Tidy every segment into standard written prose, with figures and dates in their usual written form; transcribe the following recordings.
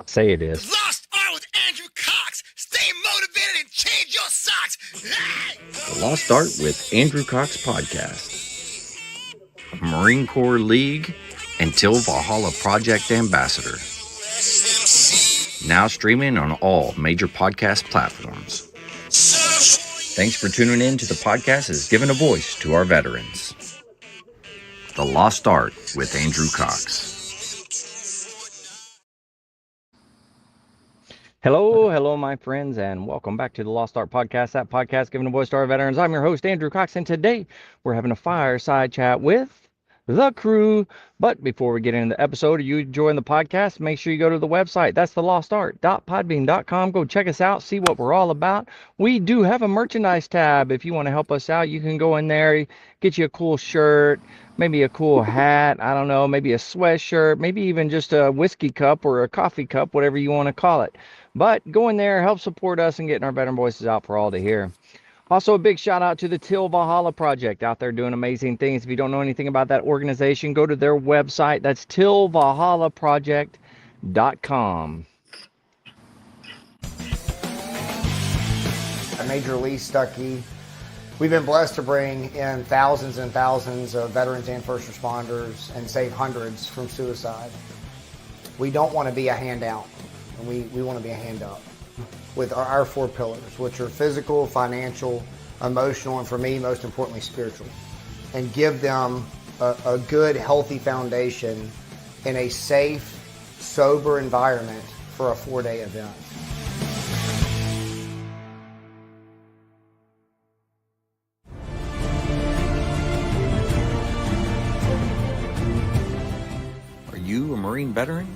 Say it is. Lost Art with Andrew Cox. Stay motivated and change your socks. Hey! The Lost Art with Andrew Cox podcast. Marine Corps League and Till Valhalla Project Ambassador. Now streaming on all major podcast platforms. Thanks for tuning in to the podcast that's given a voice to our veterans. The Lost Art with Andrew Cox. Hello, my friends, and welcome back to the Lost Art Podcast, that podcast giving a voice to our veterans. I'm your host, Andrew Cox, and today we're having a fireside chat with the crew. But before we get into the episode, or you enjoying the podcast, make sure you go to the website. That's thelostart.podbean.com. Go check us out, see what we're all about. We do have a merchandise tab. If you want to help us out, you can go in there, get you a cool shirt, maybe a cool hat, I don't know, maybe a sweatshirt, maybe even just a whiskey cup or a coffee cup, whatever you want to call it. But go in there, help support us and getting our veteran voices out for all to hear. Also, a big shout out to the Till Valhalla Project out there doing amazing things. If you don't know anything about that organization, go to their website. That's tillvalhallaproject.com. Major Lee Stuckey. We've been blessed to bring in thousands and thousands of veterans and first responders and save hundreds from suicide. We don't want to be a handout, and we want to be a hand up with our four pillars, which are physical, financial, emotional, and for me, most importantly, spiritual, and give them a good, healthy foundation in a safe, sober environment for a 4-day event. Are you a Marine veteran?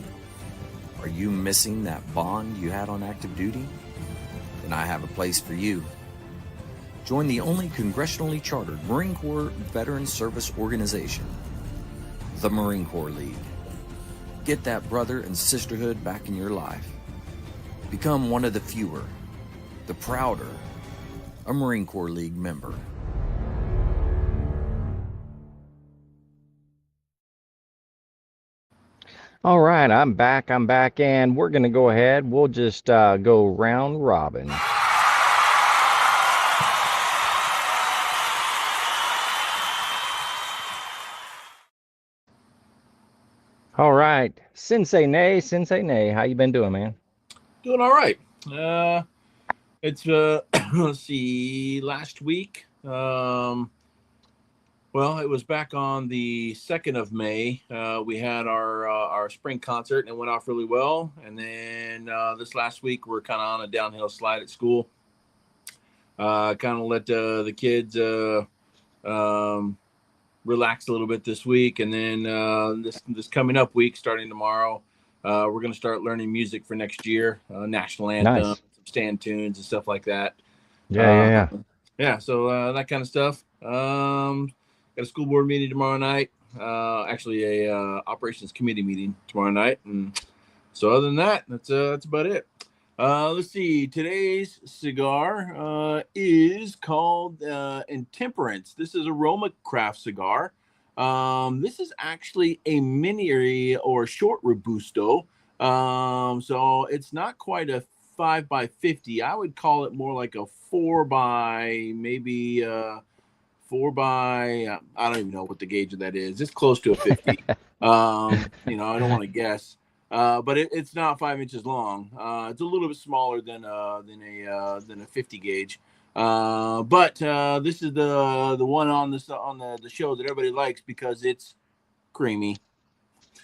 Are you missing that bond you had on active duty? Then I have a place for you. Join the only congressionally chartered Marine Corps veteran service organization, the Marine Corps League. Get that brother and sisterhood back in your life. Become one of the fewer, the prouder, a Marine Corps League member. All right, I'm back, and we're going to go ahead. We'll just go round robin. All right, Sensei Nay, how you been doing, man? Doing all right. It's let's see, last week. Well, it was back on the 2nd of May. We had our spring concert, and it went off really well. And then this last week, we're kind of on a downhill slide at school. Kind of let the kids relax a little bit this week, and then this coming up week, starting tomorrow, we're going to start learning music for next year, national anthem, Nice. some stand tunes and stuff like that. Yeah. So that kind of stuff. Got a school board meeting tomorrow night. Actually, a operations committee meeting tomorrow night, and so other than that, that's about it. Let's see. Today's cigar is called Intemperance. This is a Roma Craft cigar. This is actually a mini or short Robusto. So it's not quite a 5x50. I would call it more like a 4x, maybe 4x. I don't even know what the gauge of that is. It's close to a 50. I don't want to guess. But it's not 5 inches long. It's a little bit smaller than a 50 gauge. But this is the one on the show that everybody likes because it's creamy.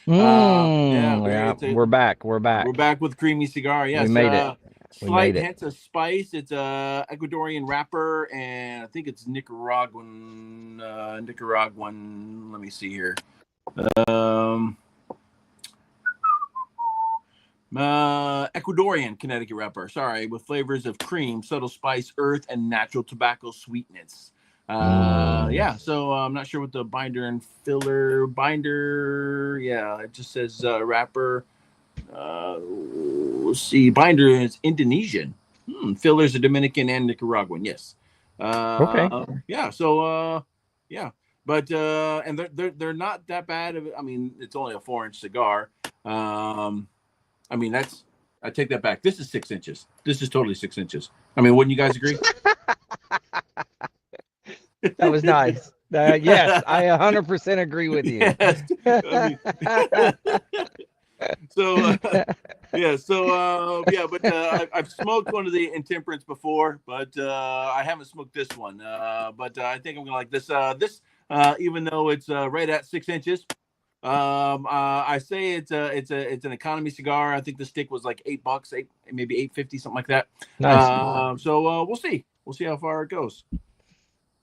We're back. We're back with creamy cigar. Yes, we made it. Slight hints of spice. It's a Ecuadorian wrapper, and I think it's Nicaraguan. Let me see here. Ecuadorian Connecticut wrapper. Sorry, with flavors of cream, subtle spice, earth, and natural tobacco sweetness. So I'm not sure what the binder and filler binder. Yeah, it just says wrapper. Let's see. Binder is Indonesian. Fillers are Dominican and Nicaraguan. Yes. Okay. Yeah. So yeah. But and they're not that bad. I mean, it's only a 4-inch cigar. I mean, that's I take that back. This is 6 inches. This is totally 6 inches. I mean, wouldn't you guys agree? That was nice. Yes, I 100% agree with you. Yes. I mean, so but I've smoked one of the intemperance before, but I haven't smoked this one. But I think I'm gonna like this. Even though it's right at 6 inches. I say it's an economy cigar. I think the stick was like $8, maybe $8.50, something like that. Nice. We'll see. We'll see how far it goes.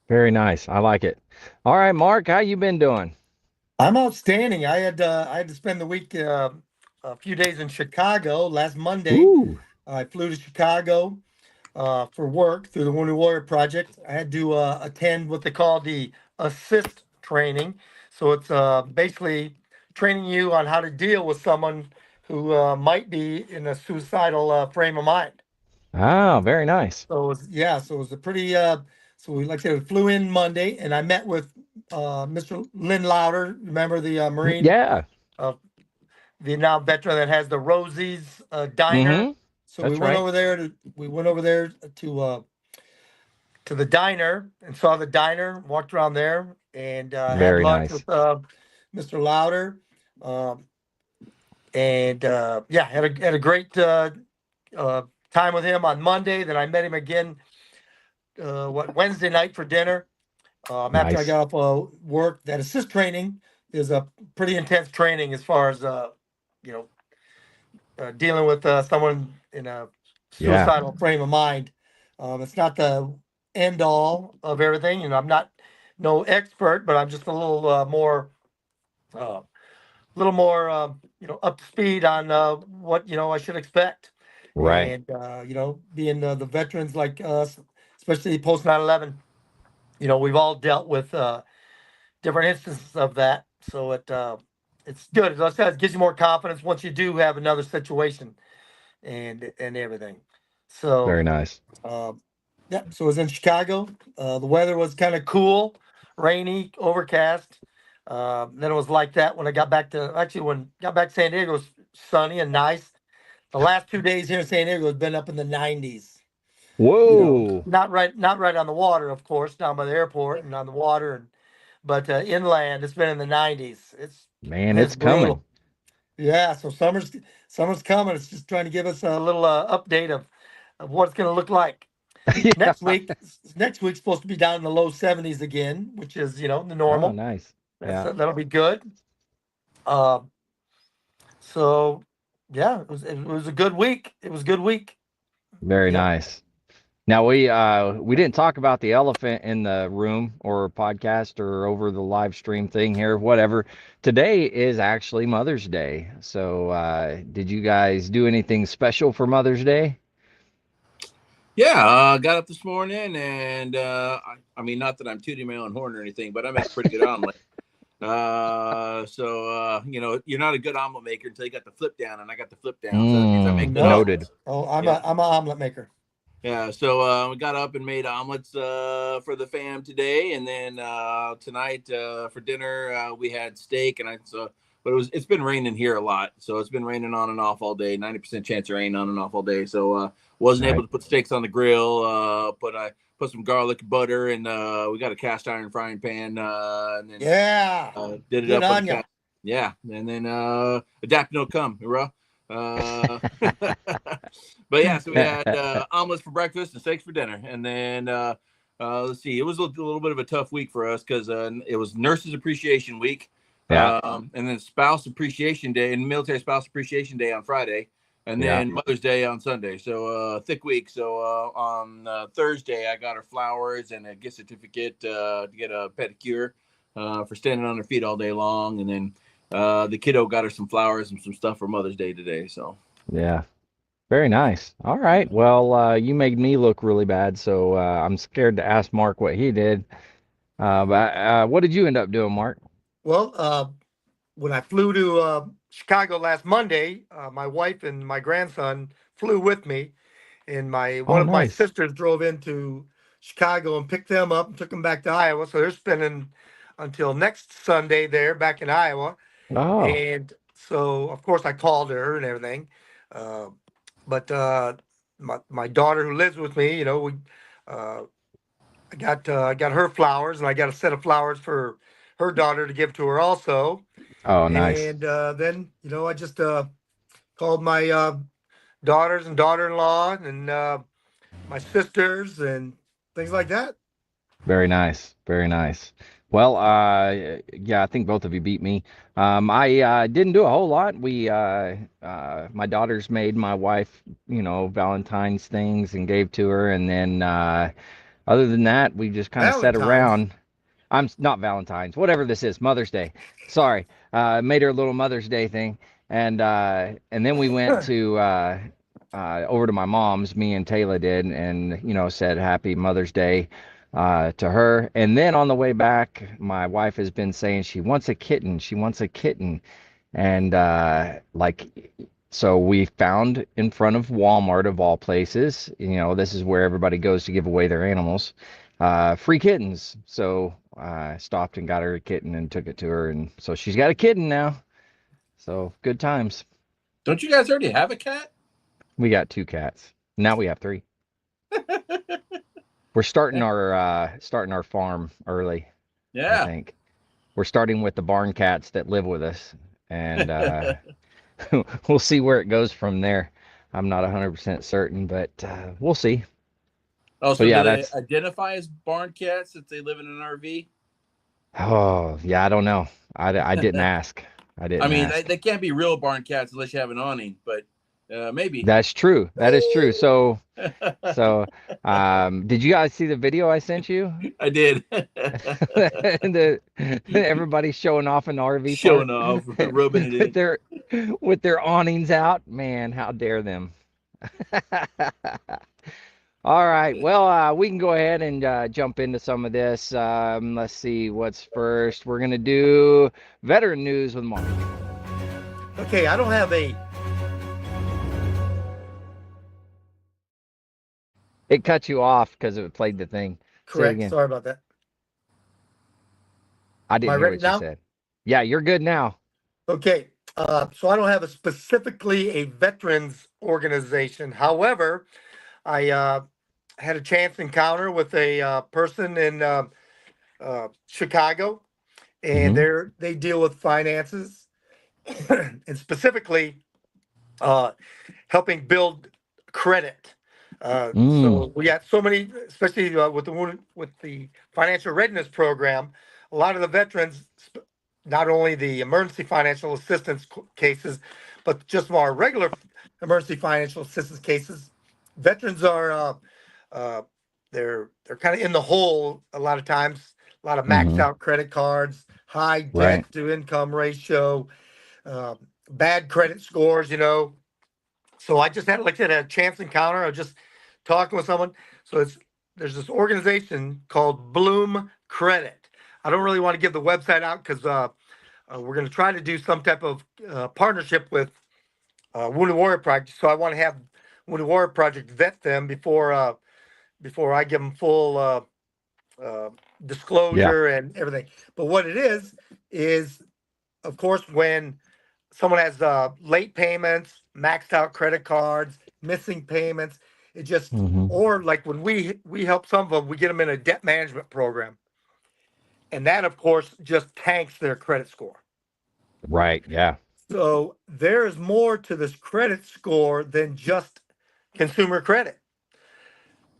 Very nice. I like it. All right, Mark, how you been doing? I'm outstanding. I had to spend the week a few days in Chicago. Last Monday, Ooh. I flew to Chicago for work through the Wounded Warrior Project. I had to attend what they call the assist training. So it's basically training you on how to deal with someone who might be in a suicidal frame of mind. Oh, very nice. So it was a pretty so we like I said, we flew in Monday and I met with Mr. Lynn Louder, remember the Marine, Yeah. Vietnam veteran that has the Rosie's diner. Mm-hmm. So That's right. we went over there to the diner and saw the diner, walked around there and had Very lunch nice. with Mr. Louder. Had a great time with him on Monday. Then I met him again Wednesday night for dinner. After I Nice. got off work, that assist training is a pretty intense training as far as dealing with someone in a Yeah. suicidal frame of mind. It's not the end all of everything. I'm not no expert, but I'm just a little more up to speed on what I should expect. Right. And being the veterans like us, especially post 9/11, we've all dealt with different instances of that. So it's good. As I said, it gives you more confidence once you do have another situation and everything. So Very nice. so it was in Chicago. The weather was kind of cool, rainy, overcast. Then it was like that when I got back to when I got back to San Diego, it was sunny and nice. The last 2 days here in San Diego has been up in the 90s. Whoa. Not right on the water, of course, down by the airport and on the water, but inland it's been in the 90s. Man, It's it's coming. brutal. Yeah, so summer's coming. It's just trying to give us a little update of what it's going to look like. Yeah. Next week's supposed to be down in the low 70s again, which is the Oh, normal. nice. Yeah. That'll be good. Uh, so yeah, it was a good week. It was a good week. Very Yep. nice. Now we didn't talk about the elephant in the room or podcast or over the live stream thing here, whatever. Today is actually Mother's Day. So did you guys do anything special for Mother's Day? Yeah, got up this morning and I mean, not that I'm tooting my own horn or anything, but I make a pretty good omelet. You're not a good omelet maker until you got the flip down, and I got the flip down, so that means I make good Noted. omelets. Oh, I'm Yeah. an omelet maker. Yeah, so we got up and made omelets for the fam today, and then tonight for dinner we had steak, but it's been raining here a lot, so it's been raining on and off all day. 90% chance of rain on and off all day, so wasn't able to put steaks on the grill. I put some garlic butter, and we got a cast iron frying pan, and then did it Good up on on ya. yeah, and then adapt no come, hurrah. But yeah, so we had omelets for breakfast and steaks for dinner, and then let's see, it was a little bit of a tough week for us because it was Nurses Appreciation Week, Yeah. and then Spouse Appreciation Day and Military Spouse Appreciation Day on Friday, and Yeah. then Mother's Day on Sunday. So thick week. So on Thursday, I got her flowers and a gift certificate to get a pedicure for standing on her feet all day long, and then the kiddo got her some flowers and some stuff for Mother's Day today. So Yeah. Very nice. All right. Well, you made me look really bad, so I'm scared to ask Mark what he did. But what did you end up doing, Mark? Well, when I flew to Chicago last Monday, my wife and my grandson flew with me, and one Oh, of my nice. sisters drove into Chicago and picked them up and took them back to Iowa. So they're spending until next Sunday there back in Iowa. Oh, And so, of course, I called her and everything. Uh, But my daughter who lives with me, uh, I got her flowers, and I got a set of flowers for her daughter to give to her also. Oh, nice. And then I just called my daughters and daughter-in-law and my sisters and things like that. Very nice. Very nice. Well, yeah, I think both of you beat me. I didn't do a whole lot. My daughters made my wife, Valentine's things and gave to her, and then other than that, we just kind of sat Valentine's. around. Not Valentine's, whatever this is, Mother's Day. Sorry, made her a little Mother's Day thing, and then we went to over to my mom's. Me and Taylor did, and said Happy Mother's Day to her. And then on the way back, my wife has been saying she wants a kitten. She wants a kitten, and so we found in front of Walmart of all places. This is where everybody goes to give away their animals, free kittens. So I stopped and got her a kitten and took it to her, and so she's got a kitten now. So good times. Don't you guys already have a cat? We got 2 cats. Now we have 3. We're starting our farm early, I Yeah. think. We're starting with the barn cats that live with us, and we'll see where it goes from there. I'm not 100% certain, but we'll see. Oh, So so yeah, do they that's identify as barn cats if they live in an RV? oh yeah, I don't know. I didn't ask. I I didn't mean, ask. they can't be real barn cats unless you have an awning, but maybe. That's true. That is true. So, did you guys see the video I sent you? I did. the Everybody showing off in the RV park Showing off, rubbing it with in. their awnings out. Man, how dare them? All right. Well, we can go ahead and jump into some of this. Let's see what's first. We're gonna do veteran news with Mark. Okay, I don't have a. It cut you off because it played the thing. Say it Correct. again. Sorry about that. I Am I didn't hear ready what you now? said. Yeah, you're good now. Okay. So I don't have a specifically a veterans organization. However, I had a chance encounter with a person in Chicago, and Mm-hmm. they deal with finances and specifically uh, helping build credit. Mm. So we got so many, especially with the financial readiness program. A lot of the veterans, not only the emergency financial assistance cases, but just our regular emergency financial assistance cases. Veterans are uh, they're kind of in the hole a lot of times. A lot of maxed Mm-hmm. out credit cards, high Right. debt to income ratio, uh, bad credit scores. So I just had like I said, a chance encounter. I was just talking with someone. So there's this organization called Bloom Credit. I don't really want to give the website out because we're going to try to do some type of partnership with Wounded Warrior Project. So I want to have Wounded Warrior Project vet them before I give them full uh, Yeah. disclosure and everything. But what it is of course when someone has late payments, maxed out credit cards, missing payments. It just Mm-hmm. or like when we help some of them, we get them in a debt management program, and that of course just tanks their credit score. Right. Yeah. So there is more to this credit score than just consumer credit.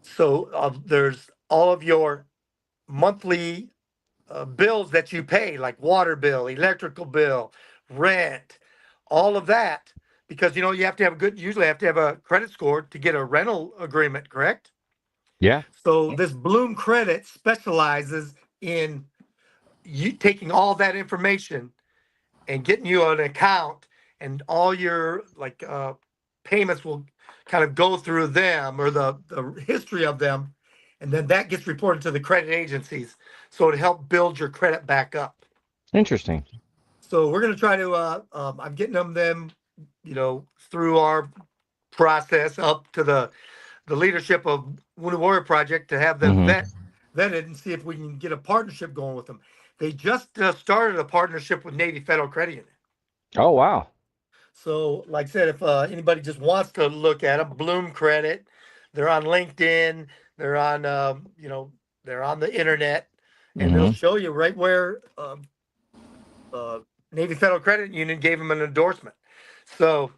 So there's all of your monthly bills that you pay, like water bill, electrical bill, rent, all of that, because you have to have a good, usually have to have a credit score to get a rental agreement, correct? Yeah. So this Bloom Credit specializes in you taking all that information and getting you an account, and all your payments will kind of go through them or the history of them, and then that gets reported to the credit agencies, so to help build your credit back up. Interesting. So we're going to try to I'm getting them through our process up to the leadership of Wounded Warrior Project to have them Mm-hmm. vetted and see if we can get a partnership going with them. They just started a partnership with Navy Federal Credit Union. Oh wow. So, like I said, if anybody just wants to look at them, Bloom Credit, they're on LinkedIn, they're on, they're on the internet, and it'll Mm-hmm. show you right where uh, Navy Federal Credit Union gave them an endorsement. So,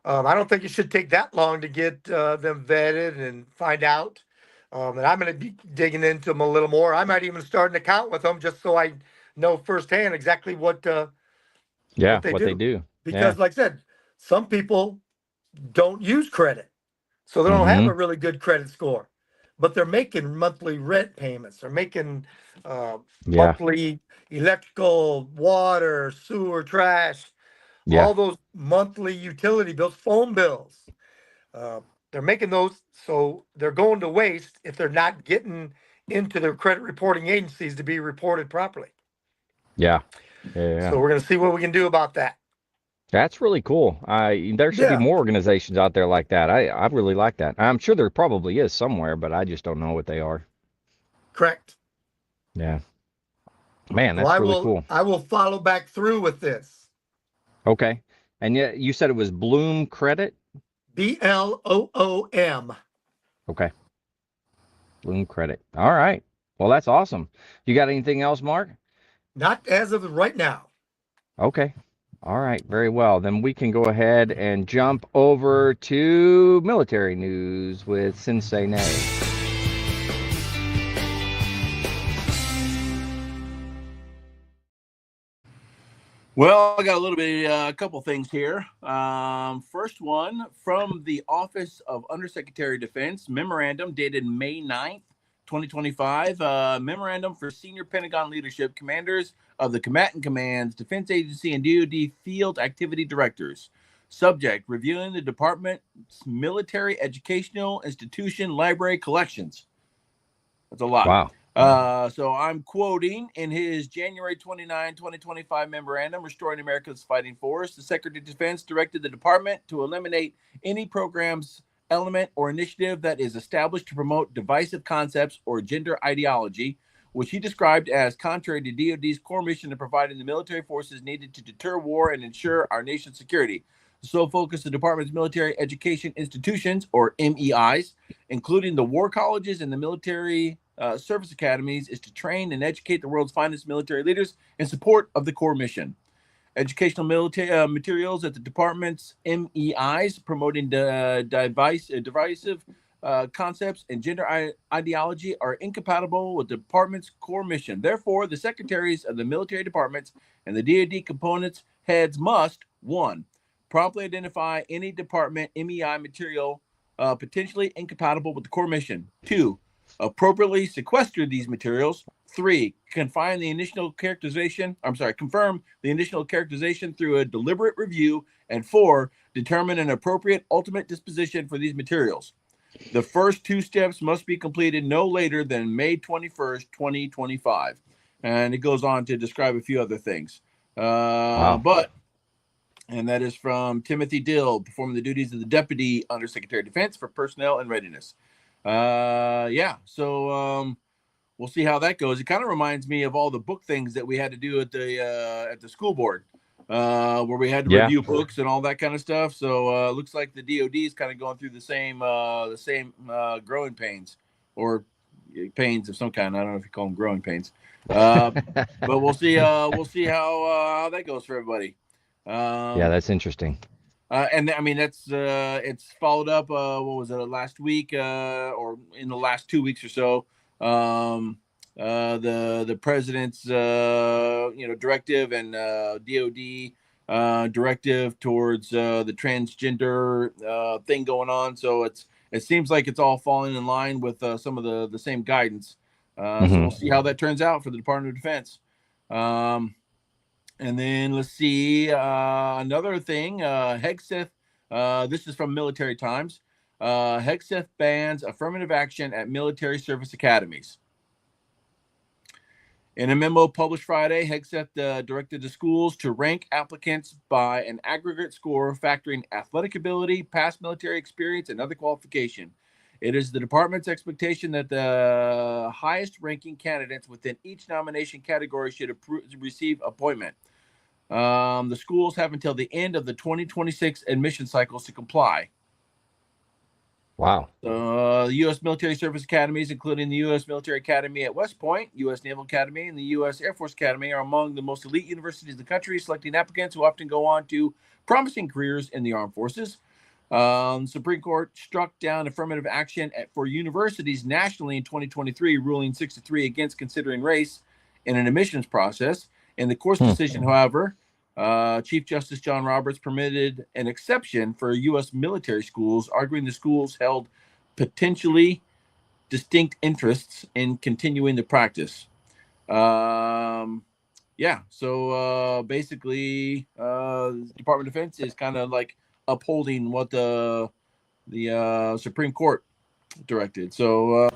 I don't think it should take that long to get them vetted and find out. And I'm going to be digging into them a little more. I might even start an account with them just so I know firsthand exactly what Yeah, they what they do. do. Yeah. Because, like I said, some people don't use credit, so they don't have Mm-hmm. a really good credit score, but they're making monthly rent payments. They're making Yeah. monthly electrical, water, sewer, trash, Yeah. all those monthly utility bills, phone bills. Uh, they're making those, so they're going to waste if they're not getting into their credit reporting agencies to be reported properly. Yeah. Yeah. So Yeah. we're going to see what we can do about that. That's really cool. There should be Yeah, more organizations out there like that. I really like that. I'm sure there probably is somewhere, but I just don't know what they are. correct. Yeah. Man, So that's really cool. I will follow back through with this. Okay. And yet you said it was Bloom Credit? BLOOM. Okay. Bloom Credit. All right. Well, that's awesome. You got anything else, Mark? Not as of right now. Okay. All right. Very well. Then we can go ahead and jump over to military news with Sensei Nay. Well, I got a little bit, a couple things here. First one from the Office of Undersecretary of Defense, memorandum dated May 9th, 2025. Memorandum for senior Pentagon leadership, commanders of the combatant commands, Defense Agency, and DoD field activity directors. Subject, reviewing the department's military educational institution library collections. That's a lot. Wow. So I'm quoting in his January 29, 2025 memorandum, Restoring America's Fighting Force, the Secretary of Defense directed the department to eliminate any programs, element, or initiative that is established to promote divisive concepts or gender ideology, which he described as contrary to DoD's core mission of providing the military forces needed to deter war and ensure our nation's security. The sole focus of the department's military education institutions, or MEIs, including the war colleges and the military service academies, is to train and educate the world's finest military leaders in support of the core mission. Educational military materials at the department's MEIs promoting divisive concepts and gender ideology are incompatible with the department's core mission. Therefore, the secretaries of the military departments and the DoD components heads must, one, promptly identify any department MEI material potentially incompatible with the core mission. Two, appropriately sequester these materials. Three, confirm the initial characterization through a deliberate review. And four, determine an appropriate ultimate disposition for these materials. The first two steps must be completed no later than May 21st, 2025. And it goes on to describe a few other things. Wow. And that is from Timothy Dill, performing the duties of the Deputy Undersecretary of Defense for Personnel and Readiness. So we'll see how that goes. It kind of reminds me of all the book things that we had to do at the school board, where we had to review books and all that kind of stuff. So it looks like the DoD is kind of going through the same growing pains, or pains of some kind. I don't know if you call them growing pains, but we'll see. We'll see how that goes for everybody. Yeah, that's interesting. And I mean, that's it's followed up. What was it, last week, or in the last 2 weeks or so? The president's directive and DoD directive towards the transgender thing going on. So it seems like it's all falling in line with some of the same guidance. So we'll see how that turns out for the Department of Defense. And then let's see, another thing, Hegseth, this is from Military Times. Hegseth bans affirmative action at military service academies. In a memo published Friday, Hegseth directed the schools to rank applicants by an aggregate score factoring athletic ability, past military experience, and other qualification. It is the department's expectation that the highest ranking candidates within each nomination category should receive appointment. The schools have until the end of the 2026 admission cycles to comply. Wow. The U.S. Military Service Academies, including the U.S. Military Academy at West Point, U.S. Naval Academy, and the U.S. Air Force Academy, are among the most elite universities in the country, selecting applicants who often go on to promising careers in the armed forces. Supreme Court struck down affirmative action for universities nationally in 2023, ruling 6-3 against considering race in an admissions process. In the court's decision, however, Chief Justice John Roberts permitted an exception for U.S. military schools, arguing the schools held potentially distinct interests in continuing the practice. So basically, Department of Defense is kind of like upholding what the Supreme Court directed. So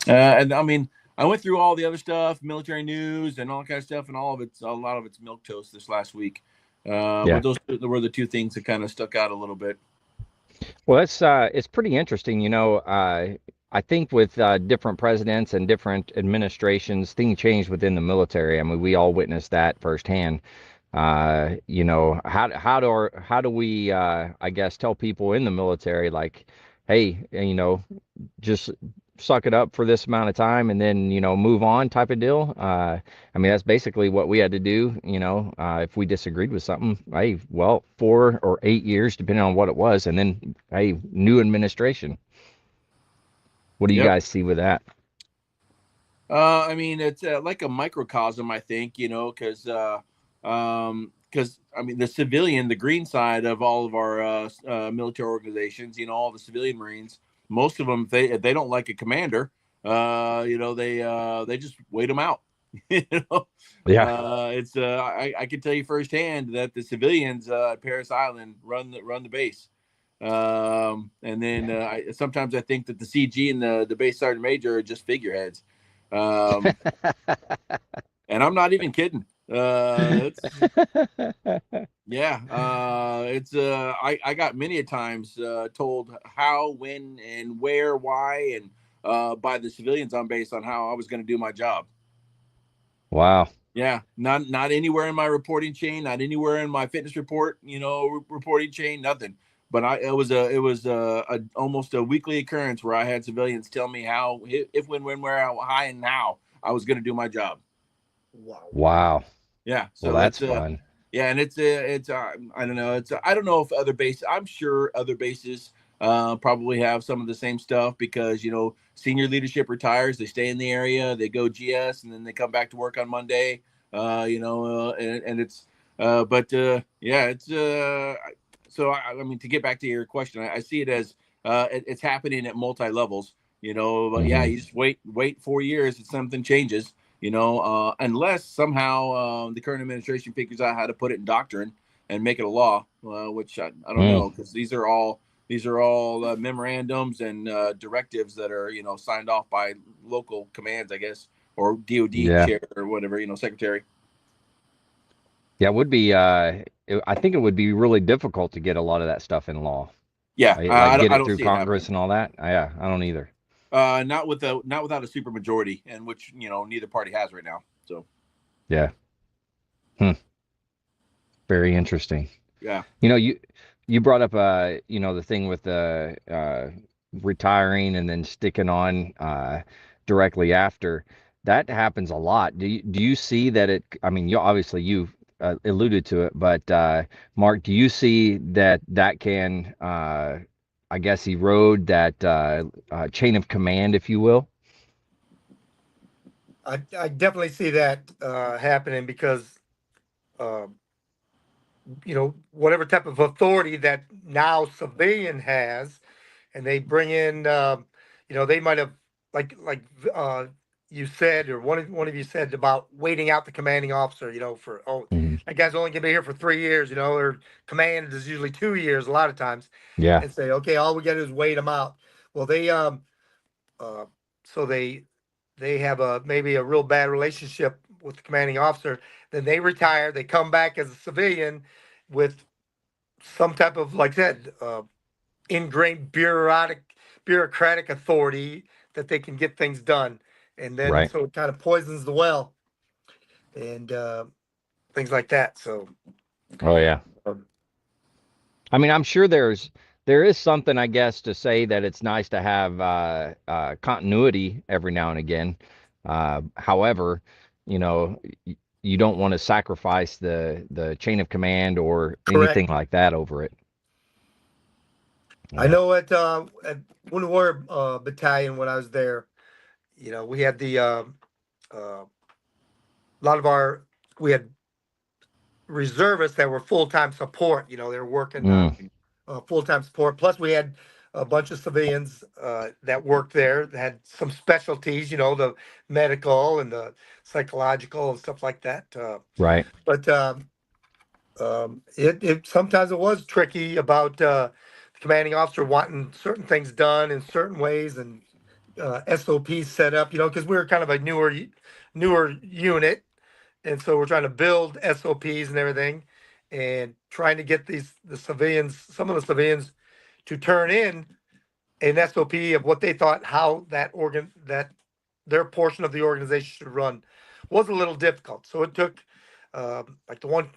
and I mean, I went through all the other stuff, military news and all kind of stuff, and a lot of it's milk toast this last week. But those were the two things that kind of stuck out a little bit. Well, it's pretty interesting. I think with different presidents and different administrations, things change within the military. I mean, we all witnessed that firsthand. How do we I guess tell people in the military, like, hey, just suck it up for this amount of time and then move on, type of deal. I mean, that's basically what we had to do. If we disagreed with something, hey, well, 4 or 8 years depending on what it was, and then, hey, new administration. What do you guys see with that? I mean, it's like a microcosm, I think, because I mean, the civilian, the green side of all of our military organizations, all the civilian Marines, most of them, if they don't like a commander, they just wait them out. Yeah. I can tell you firsthand that the civilians at Paris Island run the base. And then sometimes I think that the CG and the base sergeant major are just figureheads. And I'm not even kidding. I got many a times told how, when, and where, why, and by the civilians on base on how I was going to do my job. Wow. Yeah, not anywhere in my reporting chain, not anywhere in my fitness report, reporting chain, nothing. But it was almost a weekly occurrence where I had civilians tell me how, if, when, where, how high, and how I was going to do my job. Wow. Yeah. So well, that's fun. Yeah, and it's I don't know. I don't know if other bases. I'm sure other bases probably have some of the same stuff because senior leadership retires, they stay in the area, they go GS, and then they come back to work on Monday. And it's it's so I mean, to get back to your question, I see it as it's happening at multi levels. But yeah, you just wait 4 years and something changes. Unless somehow the current administration figures out how to put it in doctrine and make it a law, which I don't know, because these are all memorandums and directives that are signed off by local commands, I guess, or DOD chair or whatever, secretary. Yeah, it would be. I think it would be really difficult to get a lot of that stuff in law. Yeah, like get it through Congress and all that. Yeah, I don't either. Not without a super majority, and which neither party has right now. So yeah. Very interesting. Yeah. You brought up the thing with the retiring and then sticking on directly after. That happens a lot. Do you see that it? I mean, you alluded to it, but Mark, do you see that can I guess erode that chain of command, if you will? I definitely see that happening because, whatever type of authority that now civilian has, and they bring in, they might have like you said, or one of you said about waiting out the commanding officer, for that guy's only gonna be here for 3 years, or command is usually 2 years a lot of times. Yeah. And say, okay, all we gotta do is wait them out. Well, they so they have maybe a real bad relationship with the commanding officer. Then they retire. They come back as a civilian with some type of, like I said, ingrained bureaucratic authority that they can get things done. And then so it kind of poisons the well. And things like that. So, Oh yeah. um, I mean, I'm sure there is something, I guess, to say that it's nice to have continuity every now and again. However, you know, you don't want to sacrifice the chain of command or anything correct. like that over it. I Yeah. know at Wounded Warrior Battalion when I was there, we had the a lot of our we had reservists that were full time support. They were working Mm, full time support. Plus, we had a bunch of civilians that worked there that had some specialties. The medical and the psychological and stuff like that. right. But it sometimes it was tricky about the commanding officer wanting certain things done in certain ways and SOPs set up. Because we were kind of a newer unit, and so we're trying to build SOPs and everything, and trying to get some of the civilians, to turn in an SOP of what they thought how that their portion of the organization should run was a little difficult. So it took like the one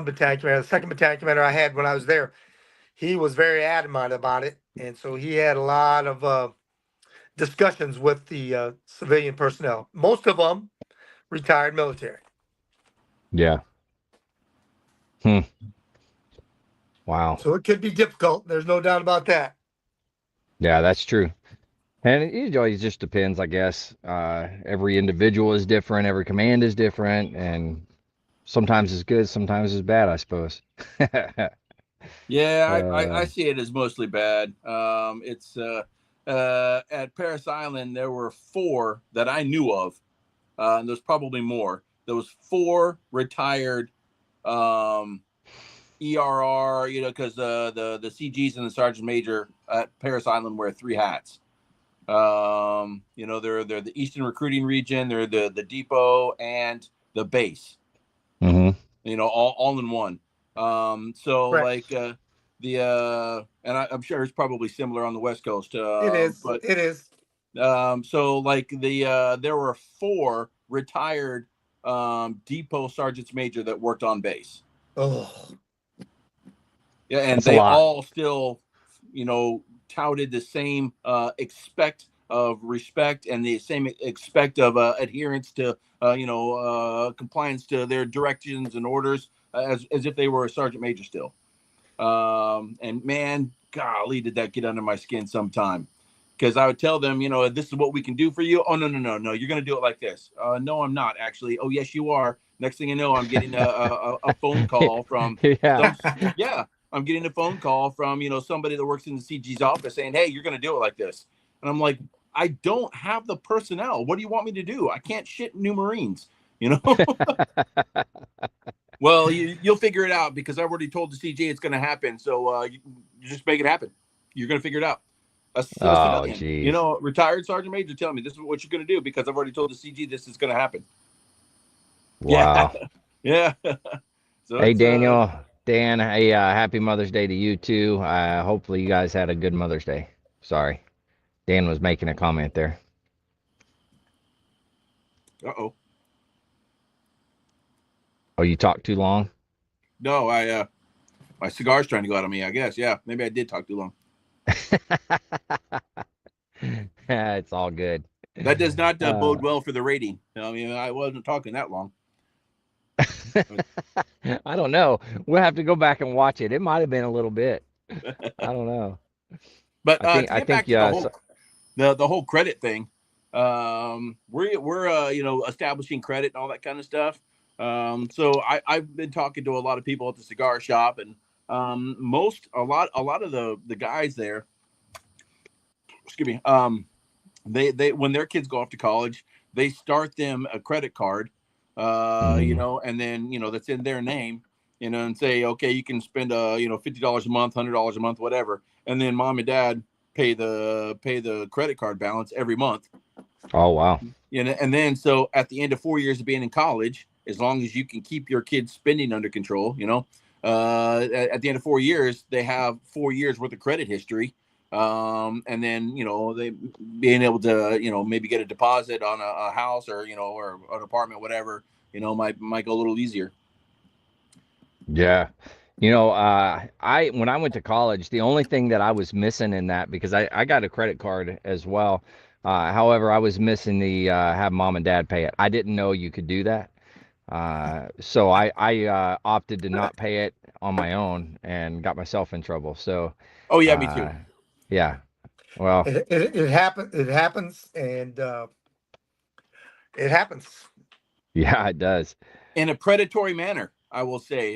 battalion commander, the second battalion commander I had when I was there. He was very adamant about it, and so he had a lot of discussions with the civilian personnel. Most of them retired military. Yeah. Hmm. Wow. So it could be difficult. There's no doubt about that. Yeah, that's true. And it always just depends, I guess. Every individual is different, every command is different, and sometimes it's good, sometimes it's bad, I suppose. Yeah, I uh, see it as mostly bad. It's at Paris Island, there were four that I knew of, and there's probably more. There was four retired um, ERR, because the CGs and the Sergeant Major at Paris Island wear three hats. They're the Eastern Recruiting Region, they're the depot and the base. mhm. All in one. So Correct. like and I'm sure it's probably similar on the West Coast. It is. But It is. so like there were four retired depot sergeants major that worked on base. Oh, Yeah, and That's a they lot. all still, touted the same expect of respect and the same expect of adherence to, compliance to their directions and orders as if they were a sergeant major still. And man, golly, did that get under my skin sometime. Because I would tell them, this is what we can do for you. Oh, no, you're going to do it like this. No, I'm not actually. Oh, yes, you are. Next thing you know, I'm getting a phone call from Yeah. some, yeah, I'm getting a phone call from, somebody that works in the CG's office saying, hey, you're going to do it like this. And I'm like, I don't have the personnel. What do you want me to do? I can't shit new Marines, Well, you'll figure it out because I've already told the CJ it's going to happen. So you just make it happen. You're going to figure it out. A Oh, civilian, geez. retired sergeant major telling me this is what you're going to do because I've already told the CG this is going to happen. Yeah. Wow. Yeah. So Hey, it's Daniel, Dan, hey, happy Mother's Day to you too. Hopefully you guys had a good Mother's Day. Sorry. Dan was making a comment there. uh-oh. Oh, you talked too long? No, my cigar's trying to go out of me, I guess. Yeah, maybe I did talk too long. It's all good. That does not Uh, bode well for the rating. I mean, I wasn't talking that long. I don't know. We'll have to go back and watch it. It might have been a little bit. I don't know. But I think to I get think back to the yeah. whole the whole credit thing, we're establishing credit and all that kind of stuff. So I've been talking to a lot of people at the cigar shop, and a lot of the guys there, excuse me, they when their kids go off to college, they start them a credit card, Mhm. and then that's in their name, and say, okay, you can spend $50 a month, $100 a month, whatever, and then mom and dad pay the credit card balance every month. Oh wow. And then so at the end of 4 years of being in college, as long as you can keep your kids' spending under control, at the end of 4 years, they have 4 years worth of credit history. And then they being able to maybe get a deposit on a house or or an apartment, whatever, might go a little easier. Yeah. I when I went to college, the only thing that I was missing in that, because I got a credit card as well. However, I was missing the have mom and dad pay it. I didn't know you could do that. So I opted to not pay it on my own and got myself in trouble. So, Oh yeah, me too. uh, yeah. Well, It happens, and it happens. yeah, it does. In a predatory manner, I will say.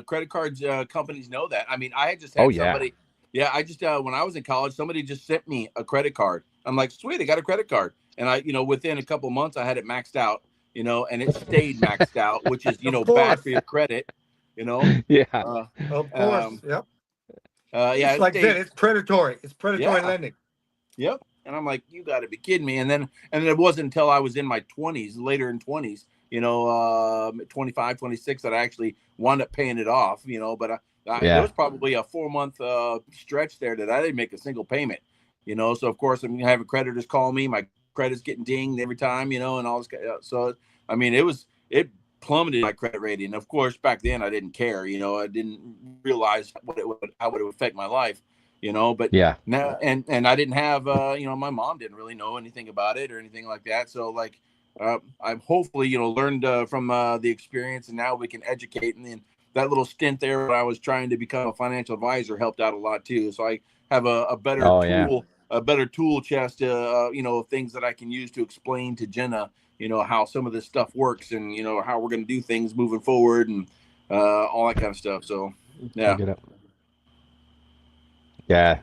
Credit cards companies know that. I mean, I had just Oh had yeah. somebody. Yeah, I just when I was in college, somebody just sent me a credit card. I'm like, sweet, I got a credit card, and within a couple months, I had it maxed out. And it stayed maxed out, which is Of bad course, for your credit. You know, Yeah. uh, of course. um, Yep. yeah, It's it like that. stayed. It's predatory. It's predatory Yeah, lending. yep. And I'm like, you got to be kidding me. And then it wasn't until I was in my 20s, later in 20s, 25, 26, that I actually wound up paying it off, but there Yeah. was probably a 4 month stretch there that I didn't make a single payment, So of course I'm having creditors call me, my credit's getting dinged every time, and all this. So, I mean, it plummeted my credit rating. Of course, back then I didn't care, I didn't realize how it would affect my life, but Yeah. now, and I didn't have, my mom didn't really know anything about it or anything like that. So like, I've hopefully, learned from the experience, and now we can educate. And then that little stint there when I was trying to become a financial advisor helped out a lot too. So I have Oh yeah. a better tool chest, things that I can use to explain to Jenna, how some of this stuff works, and how we're going to do things moving forward, and all that kind of stuff. So I'll yeah. get up. Yeah,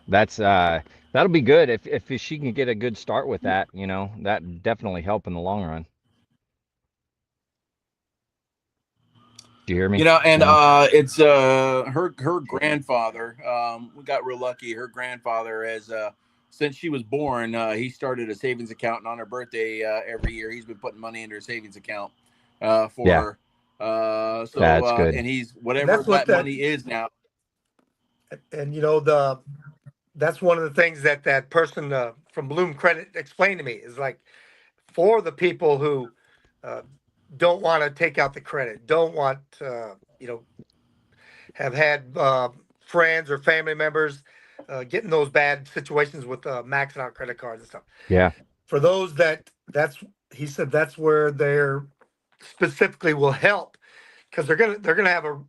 that'll be good if she can get a good start with that, that definitely help in the long run. Do you hear me, And Alan? it's her grandfather. We got real lucky. Her grandfather has since she was born, he started a savings account, and on her birthday every year he's been putting money into her savings account Yeah, for her. that's good. And he's And whatever that's what that that. money is now. And that's one of the things that that person from Bloom Credit explained to me is like for the people who uh, don't want to take out the credit, don't want have had friends or family members get in those bad situations with maxing out credit cards and stuff. Yeah, For those that's he said that's where they're specifically will help because they're gonna have a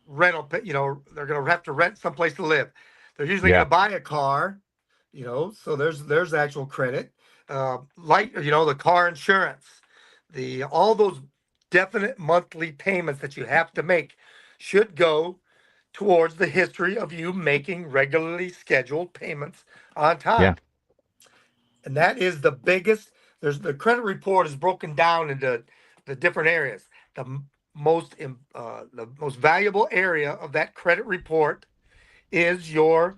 rental. They're gonna have to rent someplace to live. They're usually yeah, gonna buy a car. So there's actual credit. Like the car insurance, the all those definite monthly payments that you have to make should go towards the history of you making regularly scheduled payments on time. yeah, And that is the biggest. There's the credit report is broken down into the different areas. The most valuable area of that credit report is your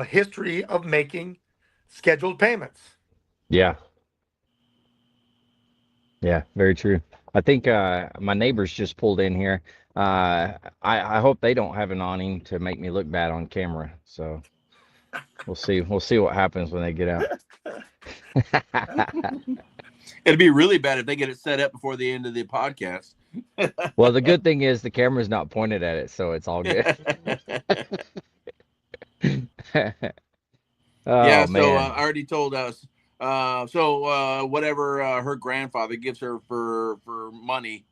history of making scheduled payments. yeah, yeah. Very true. I think my neighbors just pulled in here. I hope they don't have an awning to make me look bad on camera. So we'll see. We'll see what happens when they get out. It'd be really bad if they get it set up before the end of the podcast. Well, the good thing is the camera's not pointed at it, so it's all good. Yeah, Oh so man. I already told us. Whatever her grandfather gives her for money,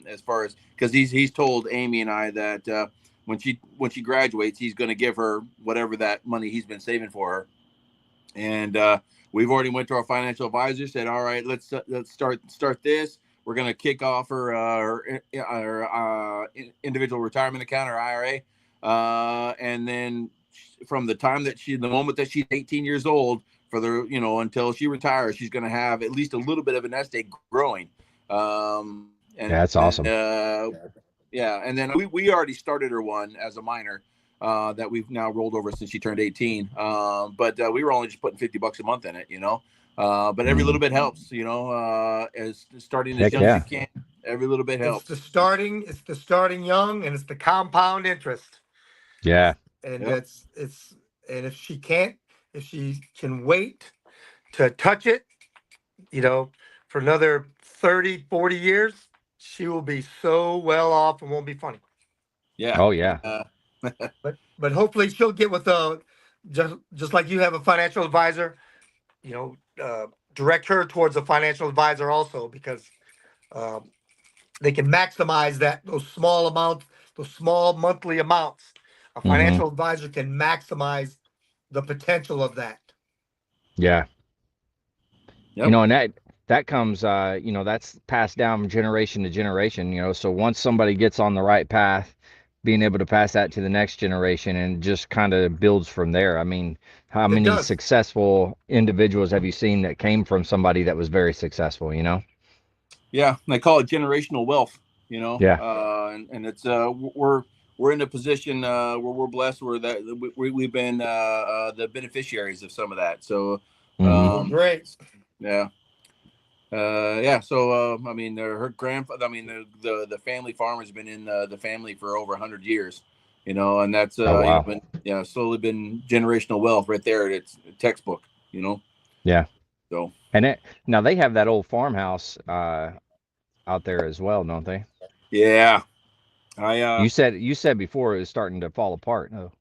as far as because he's told Amy and I that when she graduates, he's going to give her whatever that money he's been saving for her, and we've already went to our financial advisor, said, all right, let's start this. We're going to kick off her individual retirement account, or IRA, and then from the moment that she's 18 years old, for the until she retires, she's going to have at least a little bit of an nest egg growing. And Yeah, that's awesome. yeah, and then we already started her one as a minor that we've now rolled over since she turned 18. But we were only just putting $50 a month in it. But every little Mm. bit helps, as starting as Heck young as you yeah. can. Every little bit helps. It's the starting young, and it's the compound interest. Yeah. And Yep. it's and if she can wait to touch it, for another 30, 40 years, she will be so well off and won't be funny. Yeah. Oh yeah. But hopefully she'll get with just like you have a financial advisor, you know, direct her towards a financial advisor also, because um, they can maximize those small amounts, those small monthly amounts. A Mm-hmm. financial advisor can maximize the potential of that. Yeah. Yep. And that comes, that's passed down from generation to generation. So once somebody gets on the right path, being able to pass that to the next generation and just kind of builds from there. I mean, how It many does. successful individuals have you seen that came from somebody that was very successful? Yeah. They call it generational wealth. Yeah. And it's we're in a position where we're blessed where that we've been the beneficiaries of some of that. So Mm-hmm. Well, great. yeah. Yeah, so I mean, her grandfather. I mean, the family farm has been in the family for over 100 years, and that's Oh wow. been slowly been generational wealth right there. It's a textbook, Yeah. so Now they have that old farmhouse out there as well, don't they? yeah, I You said before it was starting to fall apart. Oh.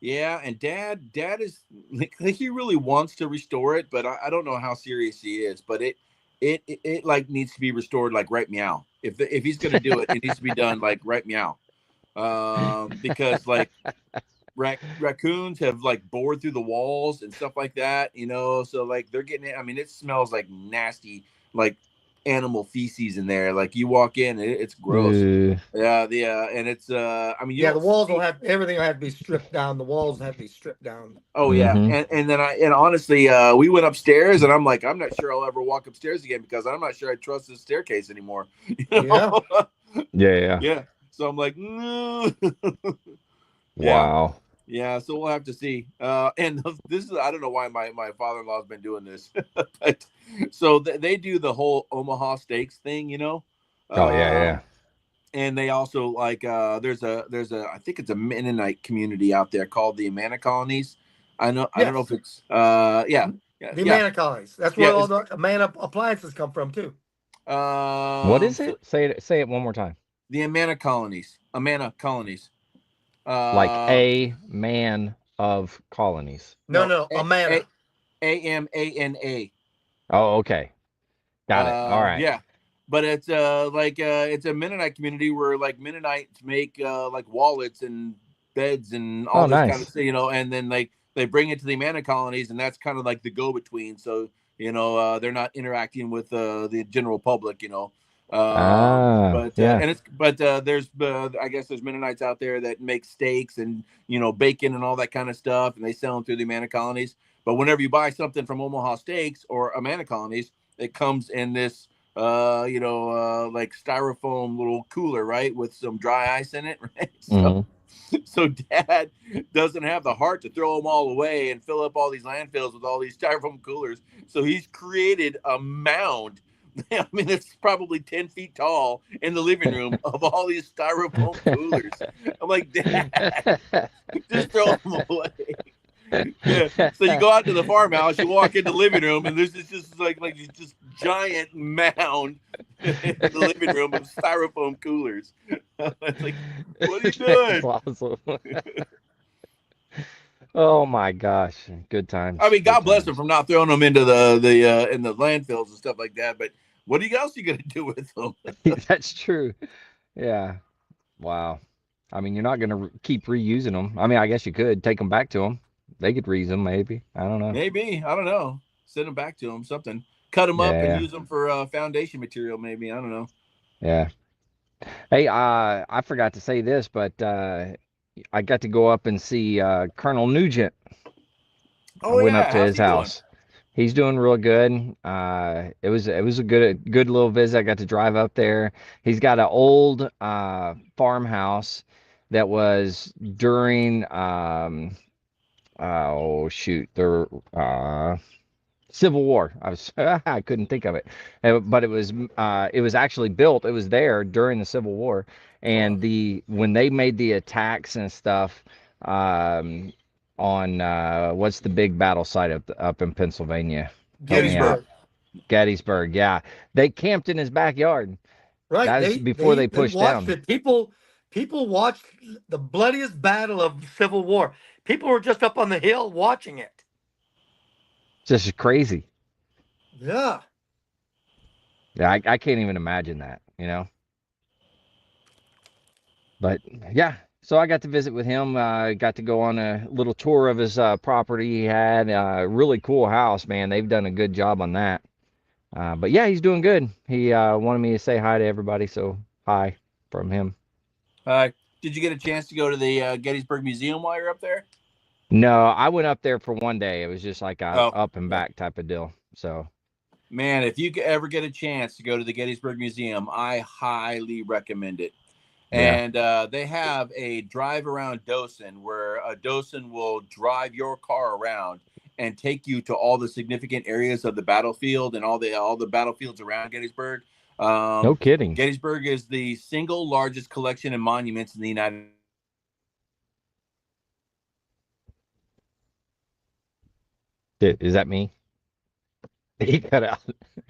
yeah, and dad is like he really wants to restore it, but I don't know how serious he is. But it like needs to be restored like right meow. If he's gonna do it, it needs to be done like right meow. Because like raccoons have like bored through the walls and stuff like that, so like they're getting it. I mean, it smells like nasty, like animal feces in there. Like you walk in, it's gross. Uh, Yeah, and it's I mean, you Yeah, the don't walls will see. have everything will have to be stripped down. The walls have to be stripped down. Oh yeah, mm-hmm. and then and honestly, we went upstairs, and I'm like, I'm not sure I'll ever walk upstairs again because I'm not sure I trust this staircase anymore. Yeah. Yeah, yeah. Yeah. So I'm like, no. Yeah. Wow. Yeah, so we'll have to see. And this is I don't know why my father-in-law's been doing this, but so they do the whole Omaha Steaks thing, Oh yeah, yeah. um, and they also like there's a I think it's a Mennonite community out there called the Amana Colonies. I don't know if Yes. it's yeah The yeah Amana colonies. That's yeah where all it's the Amana appliances come from too. What is so it? Say it one more time. the Amana Colonies. Like Um, a man of colonies. No, no, no, Amana. AMANA. Oh, okay. Got it. All right. Yeah, but it's like it's a Mennonite community where like Mennonites make like wallets and beds and all Oh, this kind of nice. stuff, and then like they bring it to the Amana colonies, and that's kind of like the go between. So they're not interacting with the general public. Ah, But yeah. and it's there's I guess there's Mennonites out there that make steaks and bacon and all that kind of stuff, and they sell them through the Amana colonies. But whenever you buy something from Omaha Steaks or Amana colonies, it comes in this like styrofoam little cooler, right, with some dry ice in it, right? So Mm-hmm. so dad doesn't have the heart to throw them all away and fill up all these landfills with all these styrofoam coolers. So he's created a mound. I mean, it's probably 10 feet tall in the living room of all these styrofoam coolers. I'm like, Dad, just throw them away. Yeah. So you go out to the farmhouse, you walk in the living room, and there's just like this giant mound in the living room of styrofoam coolers. It's like, what are you That's doing? awesome. Oh my gosh. Good times. I mean, Good God bless them times. for not throwing them into the in the landfills and stuff like that. But what else are you gonna do with them? That's true. Yeah. Wow. I mean, you're not going to keep reusing them. I mean, I guess you could take them back to them. They could reuse them, maybe. I don't know. Maybe I don't know. Send them back to them. Something. Cut them up and Yeah. use them for foundation material. Maybe I don't know. Yeah. Hey, I forgot to say this, but I got to go up and see Colonel Nugent. I Oh went up yeah, to how's his he doing? house. He's doing real good. It was a good little visit. I got to drive up there. He's got an old farmhouse that was during oh shoot, the Civil War. I couldn't think of it. But it was actually built. It was there during the Civil War, Wow. and the when they made the attacks and stuff um, on what's the big battle site up in Pennsylvania? Help me Gettysburg. out. Gettysburg. Gettysburg. Yeah, they camped in his backyard. Right. That was before they pushed watched down. it. People watched the bloodiest battle of the Civil War. People were just up on the hill watching it. Just crazy. Yeah. Yeah, I can't even imagine that, you know. But yeah, so I got to visit with him. Got to go on a little tour of his property he had. Really cool house, man. They've done a good job on that. But yeah, he's doing good. He wanted me to say hi to everybody, so hi from him. Did you get a chance to go to the Gettysburg Museum while you're up there? No, I went up there for one day. It was just like a Oh, up and back type of deal. So man, if you ever get a chance to go to the Gettysburg Museum, I highly recommend it. yeah. And they have a drive around Dothan where a Dothan will drive your car around and take you to all the significant areas of the battlefield and all the battlefields around Gettysburg. No kidding. Gettysburg is the single largest collection of monuments in the United Is that me? He cut out.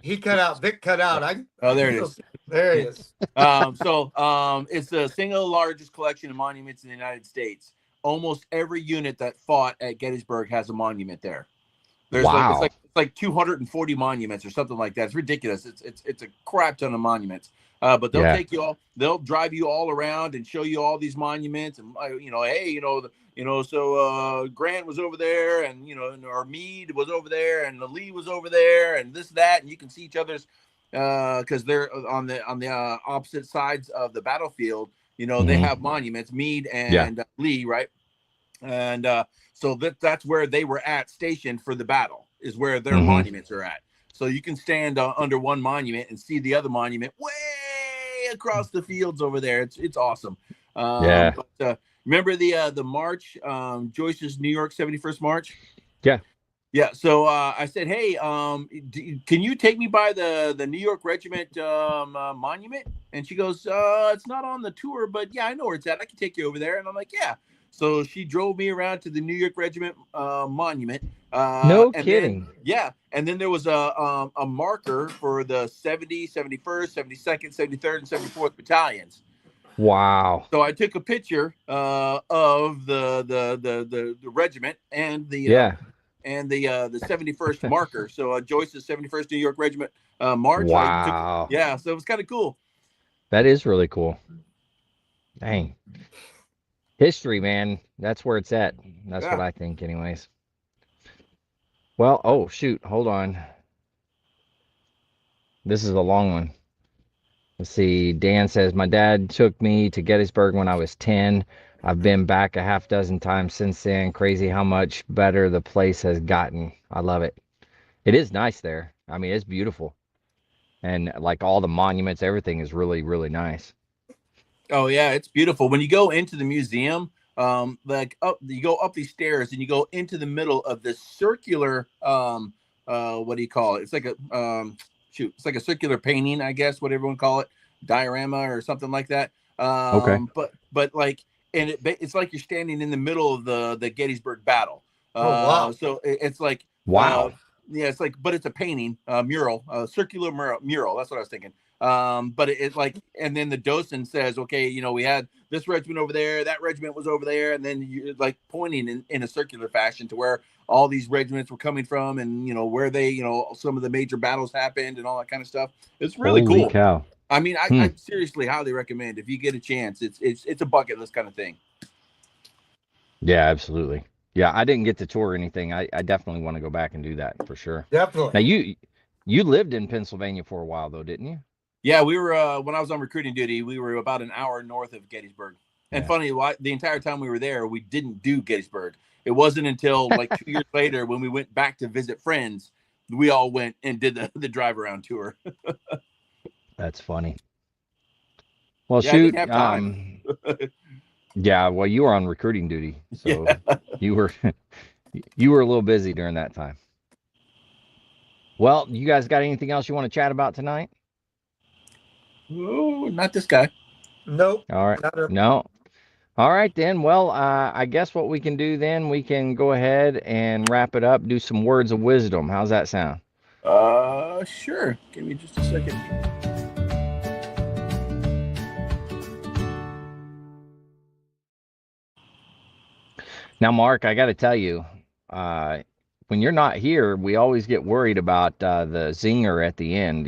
He cut out. Vic cut out. Oh, there it is. There he is. It's the single largest collection of monuments in the United States. Almost every unit that fought at Gettysburg has a monument there. There's Wow. it's like 240 monuments or something like that. It's ridiculous. It's a crap ton of monuments. But they'll take you all. They'll drive you all around and show you all these monuments. And hey, so Grant was over there, and or Meade was over there, and the Lee was over there, and this that, and you can see each other's because they're on the opposite sides of the battlefield. They have monuments, Meade and Lee, right? And so that's where they were stationed for the battle, is where their monuments are at. So you can stand under one monument and see the other monument way across the fields over there. It's awesome. But, remember the march, Joyce's New York 71st March? Yeah. Yeah. So I said, hey, can you take me by the New York Regiment monument? And she goes, it's not on the tour, but yeah, I know where it's at. I can take you over there. And I'm like, yeah. So she drove me around to the New York Regiment monument. No kidding. And then there was a marker for the 70, 71st, 72nd, 73rd, and 74th battalions. Wow. So I took a picture of the regiment and the 71st marker. So Joyce's 71st New York Regiment march. Wow. So it was kind of cool. That is really cool. Dang. History, man. That's where it's at. That's what I think, anyways. Well, oh, shoot. Hold on. This is a long one. Let's see. Dan says, my dad took me to Gettysburg when I was 10. I've been back a half dozen times since then. Crazy how much better the place has gotten. I love it. It is nice there. I mean, it's beautiful. And like all the monuments, everything is really, really nice. Oh yeah, it's beautiful. When you go into the museum, you go up these stairs and you go into the middle of this circular, what do you call it? It's like it's like a circular painting, I guess, what everyone call it, diorama or something like that. Okay. But like, and it's like you're standing in the middle of the Gettysburg battle. Wow. So it's like, wow. It's like, but it's a painting, mural, circular mural. That's what I was thinking. But it's like, and then the docent says, okay, we had this regiment over there, that regiment was over there, and then you're like pointing in a circular fashion to where all these regiments were coming from, and where they, some of the major battles happened and all that kind of stuff. It's really Holy cool. Cow. I mean, I seriously highly recommend, if you get a chance. It's a bucket list kind of thing. Yeah, absolutely. Yeah, I didn't get to tour anything. I definitely want to go back and do that for sure. Definitely. Now you lived in Pennsylvania for a while though, didn't you? Yeah, we were when I was on recruiting duty, we were about an hour north of Gettysburg. And funny, the entire time we were there, we didn't do Gettysburg. It wasn't until like 2 years later when we went back to visit friends, we all went and did the drive around tour. That's funny. Well, Yeah, shoot. I didn't have time. Yeah, well, you were on recruiting duty, so you were a little busy during that time. Well, you guys got anything else you want to chat about tonight? Oh, not this guy. Nope. All right. No. All right, then. Well, I guess what we can do then, we can go ahead and wrap it up, do some words of wisdom. How's that sound? Sure. Give me just a second. Now, Mark, I got to tell you, when you're not here, we always get worried about the zinger at the end,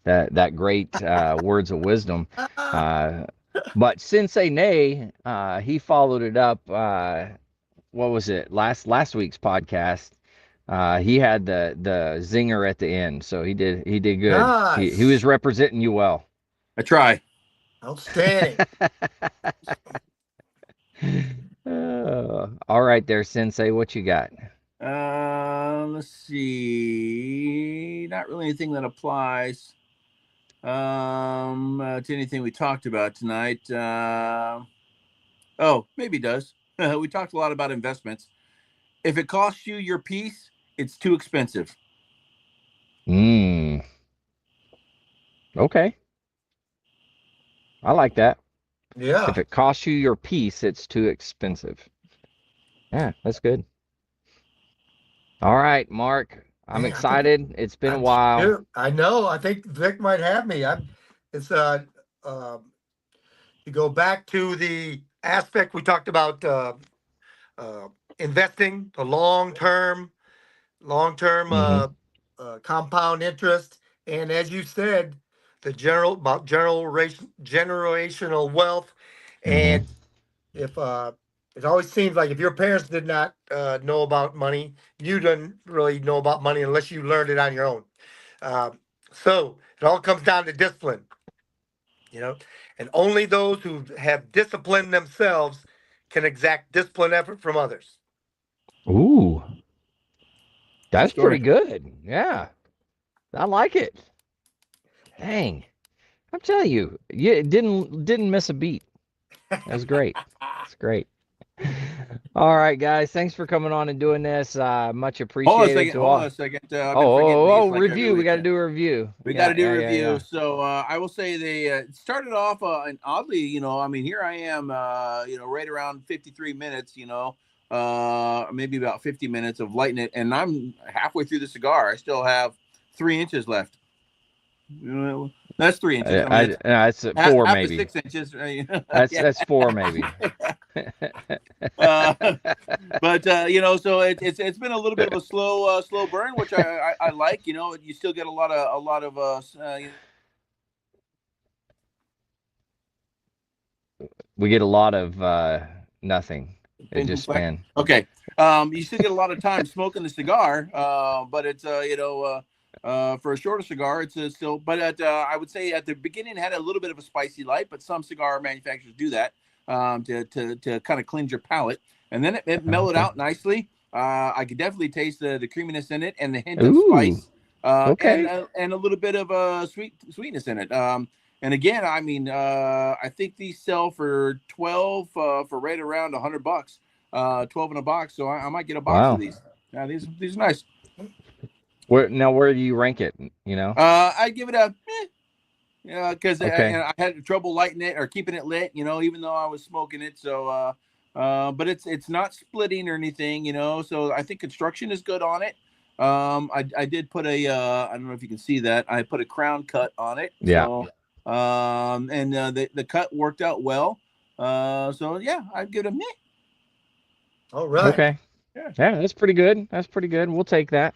that great words of wisdom. Uh, but Sensei Nay, he followed it up. What was it? Last week's podcast. He had the zinger at the end, so he did good. He was Nice. representing you well. I try. Outstanding. All right, there, Sensei. What you got? Let's see. Not really anything that applies to anything we talked about tonight. Oh, maybe it does. We talked a lot about investments. If it costs you your peace, it's too expensive. Okay. I like that. Yeah. If it costs you your peace, it's too expensive. Yeah, that's good. All right, Mark. I'm Man, I think excited. It's been a I'm while. sure. I know. I think Vic might have me. It's to go back to the aspect we talked about uh, investing, the long term Hmm. compound interest, and as you said, the generational wealth. Hmm. And if it always seems like if your parents did not know about money, you didn't really know about money unless you learned it on your own. So it all comes down to discipline, you know, and only those who have disciplined themselves can exact discipline effort from others. Ooh, True that's pretty story. good. Yeah, I like it. Dang, I'm telling you, you didn't miss a beat. That was great. It's great. All right, guys. Thanks for coming on and doing this. Much Hold on a appreciated second. to Hold on all. a second. Oh, I've been forgetting oh, oh, these like every review. We week. got to do a review. We got Yeah, to do yeah, a yeah, review. yeah. So I will say they started off, and oddly, I mean, here I am, right around 53 minutes, maybe about 50 minutes of lighting it, and I'm halfway through the cigar. I still have 3 inches left. That's 3 inches. I mean, it's It's half, four half to maybe. 6 inches. That's Yeah. that's four maybe. uh, but so it's been a little bit of a slow burn, which I like. You still get a lot of We get a lot of nothing. It Pin just flex. spin. Okay. You still get a lot of time smoking the cigar, but it's for a shorter cigar, it's still. But I would say at the beginning it had a little bit of a spicy light, but some cigar manufacturers do that to kind of cleanse your palate, and then it mellowed Okay. out nicely. I could definitely taste the creaminess in it and the hint of Ooh. spice, Okay. and a little bit of sweetness in it. And again, I mean, I think these sell for 12 for right around $100, 12 in a box. So I might get a box of Wow. these. Yeah, these are nice. Where do you rank it? You know? I give it a, yeah, because Okay. I had trouble lighting it or keeping it lit, even though I was smoking it. So, but it's not splitting or anything, So I think construction is good on it. I did put I don't know if you can see that. I put a crown cut on it. Yeah. So, and the cut worked out well. So yeah, I'd give it a meh. All right. Okay. Yeah. Yeah, that's pretty good. That's pretty good. We'll take that.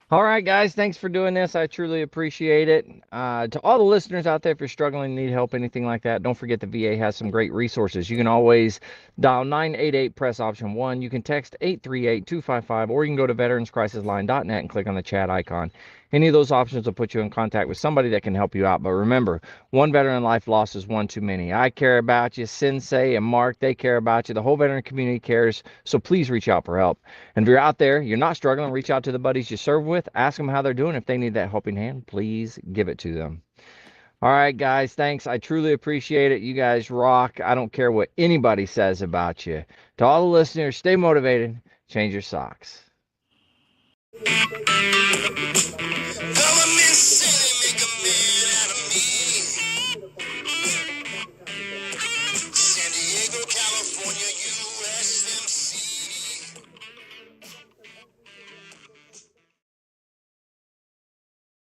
All right, guys, thanks for doing this. I truly appreciate it. To all the listeners out there, if you're struggling, need help, anything like that, don't forget the VA has some great resources. You can always dial 988, press option 1. You can text 838-255, or you can go to veteranscrisisline.net and click on the chat icon. Any of those options will put you in contact with somebody that can help you out. But remember, one veteran life lost is one too many. I care about you. Sensei and Mark, they care about you. The whole veteran community cares. So please reach out for help. And if you're out there, you're not struggling, reach out to the buddies you serve with, ask them how they're doing. If they need that helping hand, please give it to them. All right, guys, thanks. I truly appreciate it. You guys rock. I don't care what anybody says about you. To all the listeners, stay motivated, change your socks.